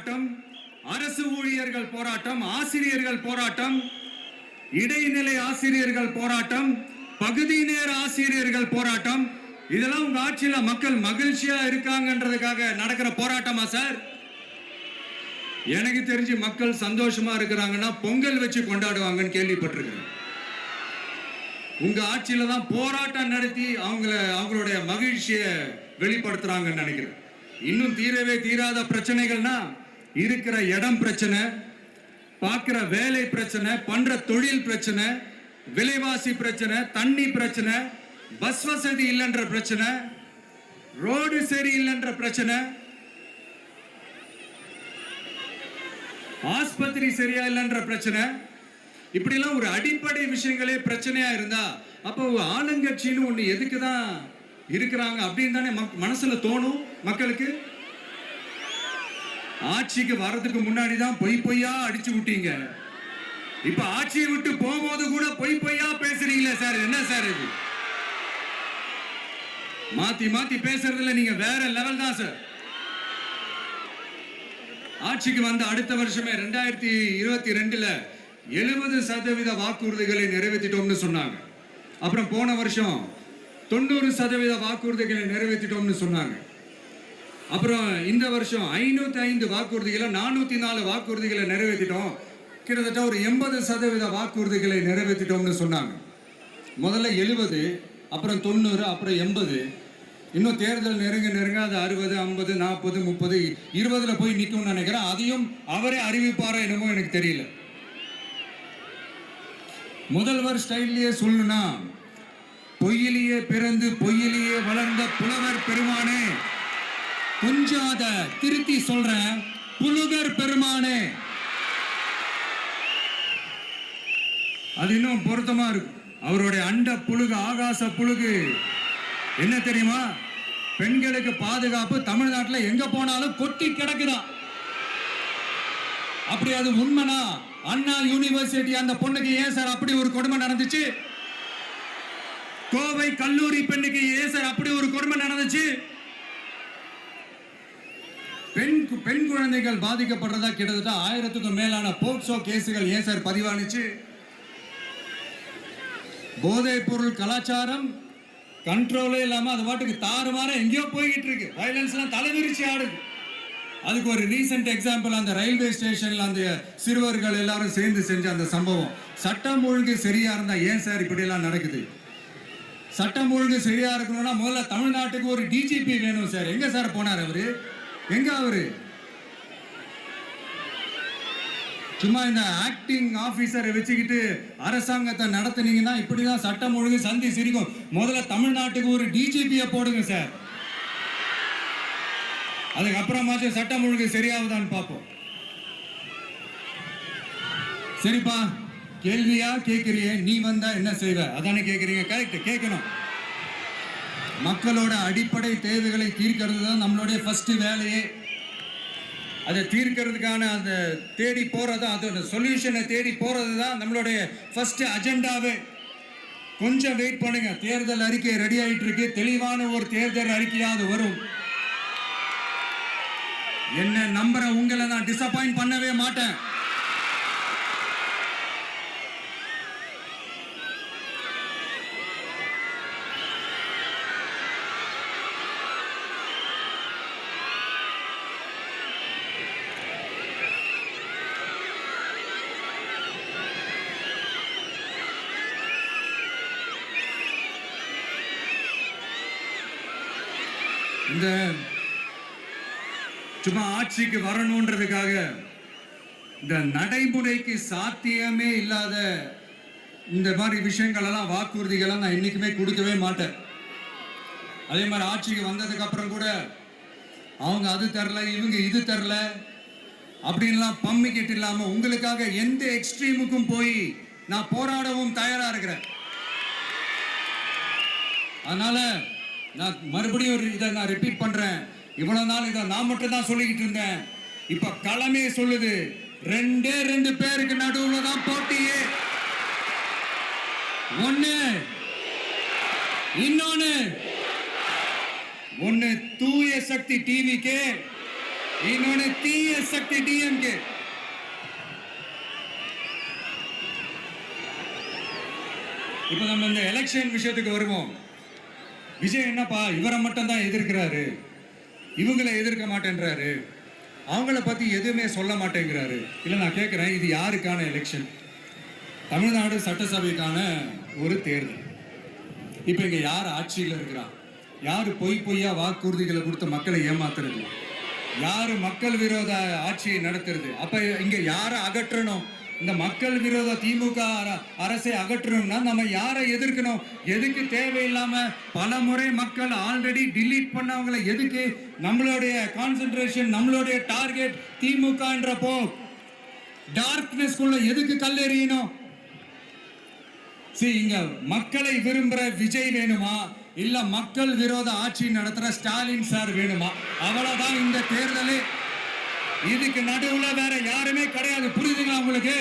போராட்டம், அரசு ஊழியர்கள் போராட்டம், ஆசிரியர்கள் போராட்டம், இடைநிலை ஆசிரியர்கள் போராட்டம், பகுதி நேர ஆசிரியர்கள் போராட்டம், இதெல்லாம் உங்க ஆட்சியில மக்கள் மகிழ்ச்சியா இருக்காங்கன்றதுக்காக நடக்கிற போராட்டமா சார்? எனக்கு தெரிஞ்சு மக்கள் சந்தோஷமா இருக்கிறாங்கன்னா பொங்கல் வச்சு கொண்டாடுவாங்கன்னு கேள்விப்பட்டிருக்கிறேன். உங்க ஆட்சியில தான் போராட்டம் நடத்தி அவங்களுடைய மகிழ்ச்சியை வெளிப்படுத்துறாங்கன்னு நினைக்கிறேன். இன்னும் தீரவே தீராத பிரச்சனைகள்னா இருக்கிற இடம் பிரச்சனை, பார்க்கிற வேலை பிரச்சனை, பண்ற தொழில் பிரச்சனை, விலைவாசி பிரச்சனை, தண்ணி பிரச்சனை, பஸ் வசதி இல்லைன்ற பிரச்சனை, ரோடு சரி இல்லைன்ற பிரச்சனை, ஆஸ்பத்திரி சரியா இல்லைன்ற பிரச்சனை, இப்படி எல்லாம் ஒரு அடிப்படை விஷயங்களே பிரச்சனையா இருந்தா அப்போ ஆளுங்கட்சின்னு ஒண்ணு எதுக்குதான் இருக்கிறாங்க அப்படின்னு தானே மனசுல தோணும் மக்களுக்கு. ஆட்சிக்கு வர்றதுக்கு முன்னாடி தான் பொய்யா அடிச்சு விட்டீங்க. இப்ப ஆட்சியை விட்டு போகும்போது கூட பொய்யா பேசுறீங்களே சார், என்ன சார் இது? மாத்தி பேசுறதுல நீங்க வேற லெவல் தான் சார். ஆட்சிக்கு வந்த அடுத்த வருஷமே 2022ல 70% வாக்குறுதிகளை நிறைவேற்றிட்டோம்னு சொன்னாங்க. அப்புறம் போன வருஷம் 90% வாக்குறுதிகளை நிறைவேற்றிட்டோம்னு சொன்னாங்க. அப்புறம் இந்த வருஷம் 505 வாக்குறுதிகளை 404 வாக்குறுதிகளை நிறைவேற்றிட்டோம். கிட்டத்தட்ட ஒரு 80% வாக்குறுதிகளை நிறைவேற்றிட்டோம்னு சொன்னாங்க. முதல்ல 70, அப்புறம் 90, அப்புறம் 80. இன்னும் தேர்தல் நெருங்க அது 60, 50, 40, 30, 20ல போய் நிற்கும்னு நினைக்கிறேன். அதையும் அவரே அறிவிப்பாரோ என்னமோ எனக்கு தெரியல. முதல்வர் ஸ்டைல்லையே சொல்லணும்னா, பொய்யிலேயே பிறந்து பொய்யிலேயே வளர்ந்த புலவர் பெருமானே, கொஞ்சம் அதை திருத்தி சொல்றேன், புலுகர் பெருமானே. அது இன்னும் பொருத்தமா இருக்கும். அவருடைய அண்ட புழுகு, ஆகாச புழுகு என்ன தெரியுமா? பெண்களுக்கு பாதுகாப்பு தமிழ்நாட்டில் எங்க போனாலும் கொட்டி கிடக்குதான். அப்படி அது உண்மைனா அண்ணா யூனிவர்சிட்டி அந்த பொண்ணுக்கு ஏன் சார் அப்படி ஒரு கொடுமை நடந்துச்சு? கோவை கல்லூரி பெண்ணுக்கு ஏன் சார் அப்படி ஒரு கொடுமை நடந்துச்சு? பெண் குழந்தைகள் பாதிக்கப்படுறதா கிட்டத்தட்ட 1000க்கும் மேலான போக்சோ கேசுகள் ஏன் சார் பதிவானுச்சு? போதைப் பொருள் கலாச்சாரம் கண்ட்ரோலே இல்லாம அது பாட்டுக்கு தாறுமாற எங்கேயோ போய்கிட்டு இருக்கு. வயலன்ஸ்லாம் தலைவிரிச்சு ஆடுது. அதுக்கு ஒரு ரீசெண்ட் எக்ஸாம்பிள் அந்த ரயில்வே ஸ்டேஷன்ல அந்த சிறுவர்கள் எல்லாரும் சேர்ந்து செஞ்ச அந்த சம்பவம். சட்டம் ஒழுங்கு சரியா இருந்தா ஏன் சார் இப்படி எல்லாம் நடக்குது? சட்டம் ஒழுங்கு சரியா இருக்கணும்னா முதல்ல தமிழ்நாட்டுக்கு ஒரு டிஜிபி வேணும் சார். எங்க சார் போனார் அவரு? எங்க அவரு? சும்மா இந்த ஆக்டிங் ஆபீசரை வச்சுக்கிட்டு அரசாங்கத்தை நடத்துனீங்கன்னா இப்படிதான் சட்டம் ஒழுங்கு சந்தி சிரிக்கும். முதல்ல தமிழ்நாட்டுக்கு ஒரு டிஜிபியை போடுங்க சார். அதுக்கப்புறமாச்சும் சட்டம் ஒழுங்கு சரியாகுதான்னு பார்ப்போம். சரிப்பா, கேள்வியா கேட்கிறிய, நீ வந்தா என்ன செய்வ அதானே கேட்கிறீங்க. கரெக்ட், கேட்கணும். மக்களோட அடிப்படை தேவைகளை தீர்க்கிறது தான் நம்மளுடைய ஃபர்ஸ்ட் வேலையே. அதை தீர்க்கிறதுக்கான அந்த தேடி போறது, அதோட சொல்யூஷனை தேடி போறது தான் நம்மளுடைய ஃபர்ஸ்ட் அஜெண்டாவே. கொஞ்சம் வெயிட் பண்ணுங்க, தேர்தல் அறிக்கை ரெடி ஆயிட்டு இருக்கு. தெளிவான ஒரு தேர்தல் அறிக்கையாவது வரும். என்ன நம்புற உங்களை நான் டிசப்பாயிண்ட் பண்ணவே மாட்டேன். இந்த சும்மா ஆட்சிக்கு வரணும்ன்றதுக்காக இந்த நடைமுறைக்கு சாத்தியமே இல்லாத இந்த மாதிரி விஷயங்கள் எல்லாம், வாக்குறுதிகளை நான் என்னைக்குமே கொடுக்கவே மாட்டேன். அதே மாதிரி ஆட்சிக்கு வந்ததுக்கு அப்புறம் கூட அவங்க அது தரல, இவங்க இது தரல அப்படின்லாம் பம்மிக்கிட்டு இல்லாம உங்களுக்காக எந்த எக்ஸ்ட்ரீமுக்கும் போய் நான் போராடவும் தயாரா இருக்கிறேன். அதனால நான் மறுபடியும் இதை நான் ரிப்பீட் பண்றேன். இவ்வளவு நாள் இதை நான் மட்டும் தான் சொல்லிக்கிட்டு இருந்தேன். இப்ப களமே சொல்லுது, 2 பேருக்கு நடுவுல தான் போட்டியே. ஒன்னு தூய சக்தி டிவிக்கு, இன்னொன்னு தீய சக்தி டிஎம்கே. இப்ப நம்ம இந்த எலெக்ஷன் விஷயத்துக்கு வருவோம். விஜய் என்னப்பா இவரை மட்டும் தான் எதிர்க்கிறாரு, இவங்களை எதிர்க்க மாட்டேன்றாரு, அவங்கள பத்தி எதுவுமே சொல்ல மாட்டேங்கிறாரு. இல்ல நான் கேட்கிறேன், இது யாருக்கான எலெக்ஷன்? தமிழ்நாடு சட்டசபைக்கான ஒரு தேர்தல். இப்ப இங்க யார் ஆட்சியில் இருக்கிறா? யாரு பொய்யா வாக்குறுதிகளை கொடுத்து மக்களை ஏமாத்துறது? யாரு மக்கள் விரோத ஆட்சியை நடத்துறது? அப்ப இங்க யாரை அகற்றணும்? இந்த மக்கள் விரோத திமுக அரசை அகற்றணும்னா நம்ம யாரை எதிர்க்கணும்? எதுக்கு தேவையில்லாம பல முறை மக்கள் ஆல்ரெடி டிலீட் பண்ணவங்களை எதுக்கு? நம்மளுடைய கான்சென்ட்ரேஷன், நம்மளுடைய டார்கெட் திமுகன்றப்போ டார்க்னஸ் குள்ள எதுக்கு கல்லெறியணும்? இங்க மக்களை விரும்புற விஜய் வேணுமா, இல்ல மக்கள் விரோத ஆட்சி நடத்துற ஸ்டாலின் சார் வேணுமா? அவ்வளவுதான் இந்த தேர்தலே. இதுக்கு நடுவுல வேற யாருமே கிடையாது. புரியுதுங்களா உங்களுக்கு?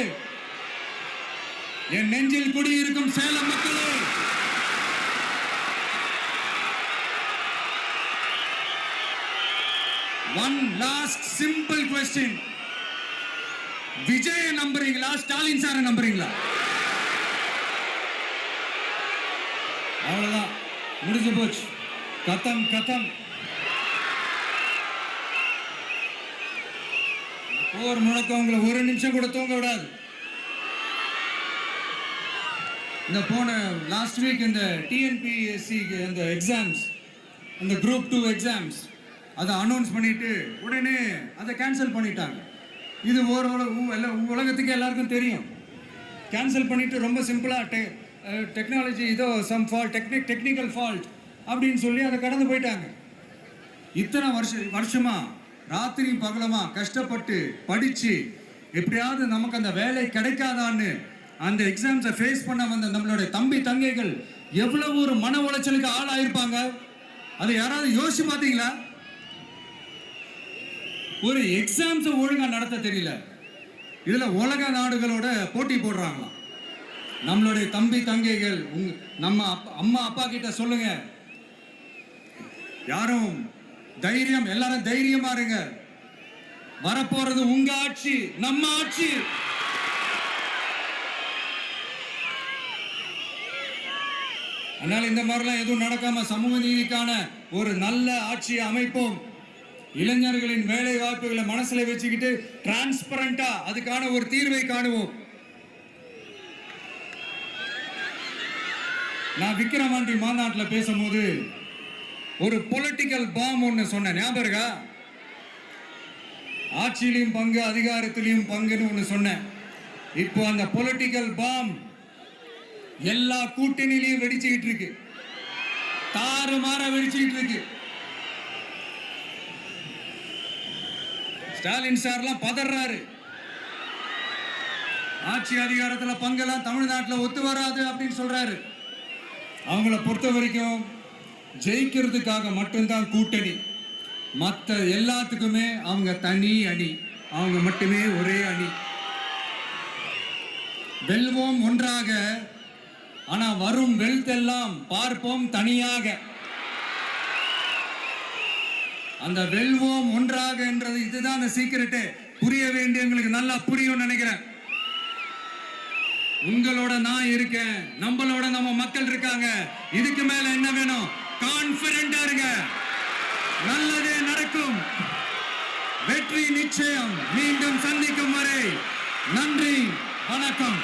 என் நெஞ்சில் குடியிருக்கும் சேலம் மக்களே, one last simple question. Vijay நம்புறீங்களா, ஸ்டாலின் சார நம்புறீங்களா? அவ்வளவுதான், முடிஞ்சு போச்சு. கதம் கதம். போர் முழக்கம் உங்களை ஒரு நிமிஷம் கூட தூங்க விடாது. இந்த போன லாஸ்ட் வீக் இந்த டிஎன்பிஎஸ்சி அந்த எக்ஸாம்ஸ், அந்த குரூப் 2 எக்ஸாம்ஸ் அதை அனௌன்ஸ் பண்ணிட்டு உடனே அதை கேன்சல் பண்ணிட்டாங்க. இது உலகத்துக்கு எல்லாருக்கும் தெரியும். கேன்சல் பண்ணிட்டு ரொம்ப சிம்பிளா டெக்னாலஜி இதோ சம் ஃபால்ட், டெக்னிக்கல் ஃபால்ட் அப்படின்னு சொல்லி அதை கடந்து போயிட்டாங்க. இத்தனை வருஷமா ராத்திரி பகலமா கஷ்டப்பட்டு படிச்சு எப்படியாவது நமக்கு அந்த வேலை கிடைக்காதான்னு அந்த எக்ஸாம்ஸை ஃபேஸ் பண்ண வந்த நம்மளுடைய தம்பி தங்கைகள் எவ்வளவு ஒரு மன உளைச்சலுக்கு ஆளாயிருப்பாங்க. அதை யாராவது யோசிச்சு பார்த்தீங்களா? ஒரு எக்ஸாம்ஸை ஒழுங்கா நடத்த தெரியல, இதுல உலக நாடுகளோட போட்டி போடுறாங்களாம். நம்மளுடைய தம்பி தங்கைகள் நம்ம அம்மா அப்பா கிட்ட சொல்லுங்க, யாரும் தைரியம், எல்லாரும் தைரியமா இருங்க. வரப்போறது உங்க ஆட்சி, நம்ம ஆட்சி. அதனால இந்த மாதிரிலாம் எதுவும் நடக்காம சமூக நீதிக்கான ஒரு நல்ல ஆட்சியை அமைப்போம். இளைஞர்களின் வேலை வாய்ப்புகளை மனசுல வச்சுக்கிட்டு டிரான்ஸ்பரண்டா அதுக்கான ஒரு தீர்வை காணுவோம். நான் விக்கிரவாண்டி மாநாட்டில் பேசும்போது ஒரு பொலிட்டிக்கல் பாம் ஒன்று சொன்னேன், ஞாபகம் இருக்கா? ஆட்சியிலையும் பங்கு, அதிகாரத்திலையும் பங்குன்னு ஒன்று சொன்னேன். இப்போ அந்த பொலிட்டிக்கல் பாம் எல்லா கூட்டணியிலையும் வெடிச்சுக்கிட்டு இருக்கு, தாறுமாற வெடிச்சுக்கிட்டு இருக்கு. ஸ்டாலின் சார்லாம் பதறாரு. ஆட்சி அதிகாரத்தில் பங்கெல்லாம் தமிழ்நாட்டில் ஒத்து வராது அப்படின்னு சொல்றாரு. அவங்கள பொறுத்த வரைக்கும் ஜெயிக்கிறதுக்காக மட்டும்தான் கூட்டணி, மற்ற எல்லாத்துக்குமே அவங்க தனி அணி, அவங்க மட்டுமே ஒரே அணி. வெல்வோம் ஒன்றாக, ஆனா வரும் வெல்த்தெல்லாம் பார்ப்போம் தனியாக. அந்த வெல்வோம் ஒன்றாக என்றது இதுதான் அந்த சீக்கிரட்டு. புரிய வேண்டியவங்களுக்கு நல்லா புரியும் நினைக்கிறேன். உங்களோட நான் இருக்கேன், நம்மளோட நம்ம மக்கள் இருக்காங்க. இதுக்கு மேல என்ன வேணும்? கான்பிடென்டா இருங்க, நல்லதே நடக்கும், வெற்றி நிச்சயம். மீண்டும் சந்திக்கும் வரை நன்றி, வணக்கம்.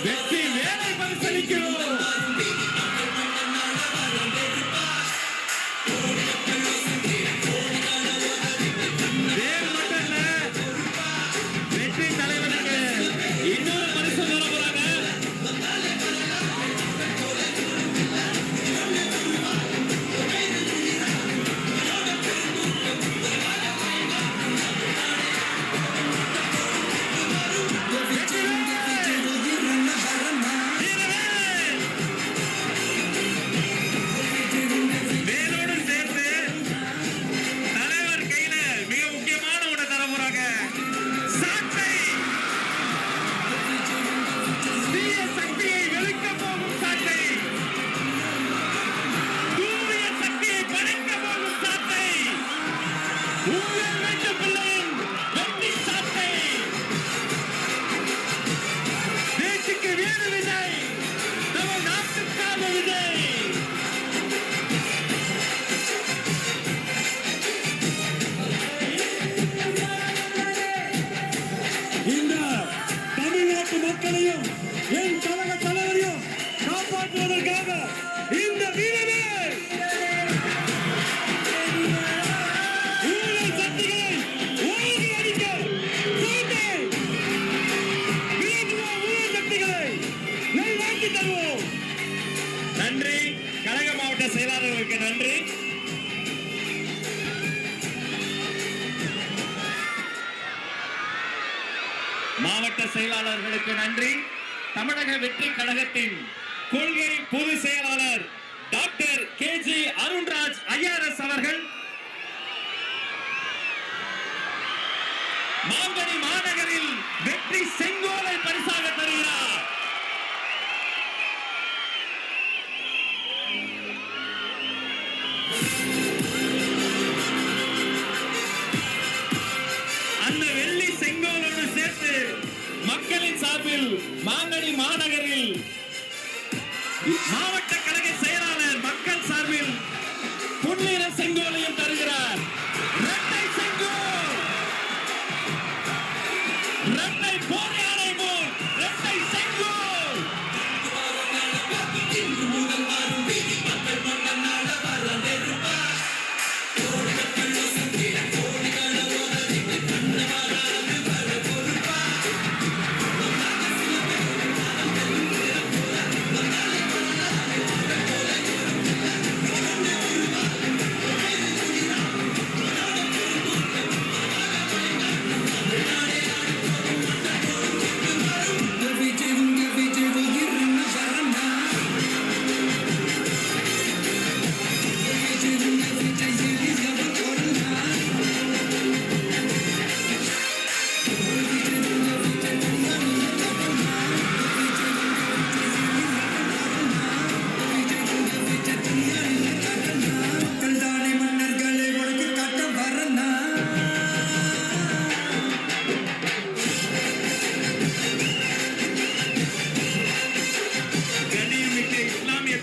வெற்றி வேலை பரிசளிக்கிறோம். வெற்றி தலைவனுக்கு இன்னொரு பரிசு தர போறாங்க. வேலோடு சேர்த்து தலைவர் கையில மிக முக்கியமான ஒண்ணு தர போறாங்க. சாட்டை. தீய சக்தியை வெளுக்க போகும் சாட்டை. தூய சக்தியை படைக்க போகும் சாட்டை. உங்கள் வீட்டு பிள்ளையின் வெற்றி சாட்டை. தேசிக்கு வேறு விஜய், நம்ம நாட்டுக்காக விஜய். இந்த தமிழ்நாட்டு மக்களையும் என் கழக தலைவரையும் காப்பாற்றுவதற்காக இந்த வீரமே ஊழல் சக்திகளை ஓங்கி அடிக்க சாட்டை. விலகுவோம் ஊழல் சக்திகளை நல்வாழ்த்தி தருவோம். நன்றி. கழக மாவட்ட செயலாளர்களுக்கு நன்றி. மாவட்ட செயலாளர்களுக்கு நன்றி. தமிழக வெற்றி கழகத்தின் கொள்கை பொதுச் செயலாளர் டாக்டர் KG அருண்ராஜ் ஐஆர்எஸ் அவர்கள் மாங்கனி மாநகரில் வெற்றி செங்கோலை பரிசாக தருகிறார். அந்த வெள்ளி செங்கோலோடு சேர்த்து மக்களின் சார்பில் மாங்கனி மாநகரில் மாவட்ட கழக செயலாளர் மக்கள் சார்பில் பொன்னிற செங்கோலையும் தருகிறார். இரட்டை செங்கோல், இரட்டை போர் யானை போல் இரட்டை செங்கோல்.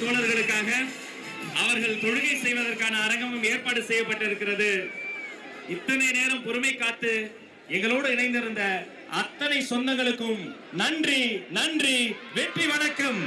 தோழர்களுக்காக அவர்கள் தொழுகை செய்வதற்கான அரங்கமும் ஏற்பாடு செய்யப்பட்டிருக்கிறது. இத்தனை நேரம் பொறுமை காத்து எங்களோடு இணைந்திருந்த அத்தனை சொந்தங்களுக்கும் நன்றி. நன்றி. வெற்றி. வணக்கம்.